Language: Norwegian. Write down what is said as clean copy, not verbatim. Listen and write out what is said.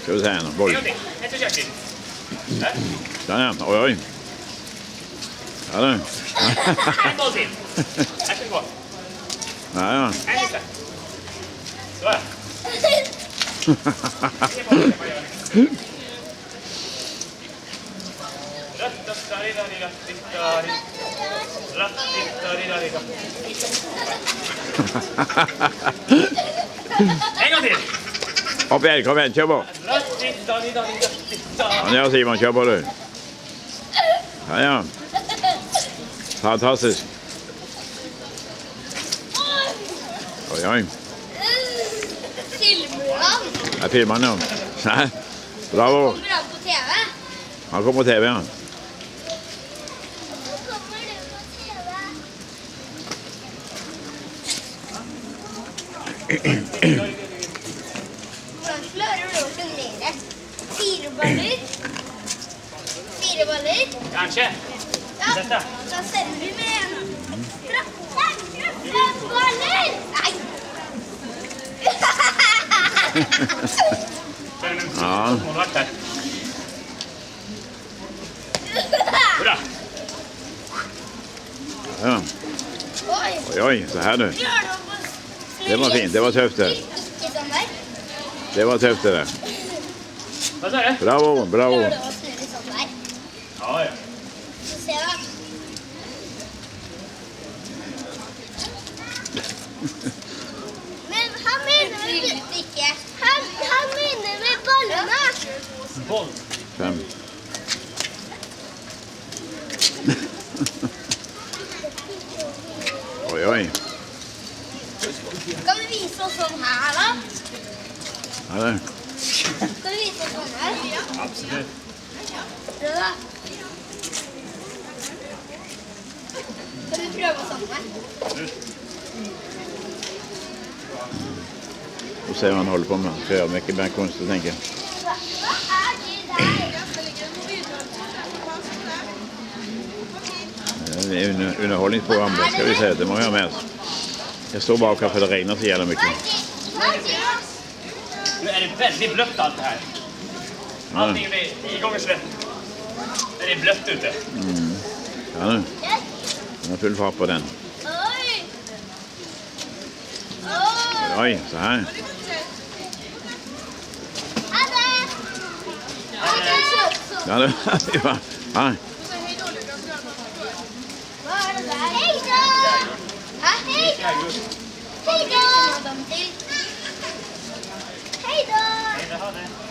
Ska vi se här nu. Boll. En till Kerstin. Där ja. Oj, oj. Ja, du. En boll till. Här ska vi gå. Ja, ja. En till. Så ja. En gång till. Hopp igen, kom igen, kör på. Ja, Simon, kör på du. Ja, ja. Fantastiskt. Oj, oj. Filmland. Jag filmar nu. Nej. Bravo. Kommer han på TV? Han kommer på TV, ja. Kommer du på TV? Hvordan klarer du å sjonglere? 4 baller? 4 baller? Kanske. Ja, Dette. da sender vi med en. 5 baller! Nei! Ja. Målvakt här. Bra. Ja. Oi! Oj, oj, så här nu. Klarer du å Det var fint, det var tøft det. Ikke sånn der. Det var tøft det där. Vad sa du? Bravo, bravo. Klarer du å snurre sånn der? Ja, ja. Se da. Men han mener ikke. Han mener med ballene. Boll. 5. Oj, oj. Kan du vise oss sånn her da? Ja, det. Kan du vise oss sånn her? Absolut. Prøv da. Kan du prøve sånn her? Och se vad han håller på med. Ska göra mycket mer konstigt, tänker jag. Hva er det der? Det är underhållningsprogram, det ska vi se. Det må vi ha med oss. Jag står bara för det regnar så jävla mycket. Nu är det väldigt blött allt det här. Allting är 10 gånger svett. Det är blött ute. Ja, nu. Den har full fart på den. Oi! Oj, så här. Ha det! Ha det! Ja, det. Ja. Ja. Hva er det der? Hei da! Hæ? Hei da! Hei da! Hei da! Ha det.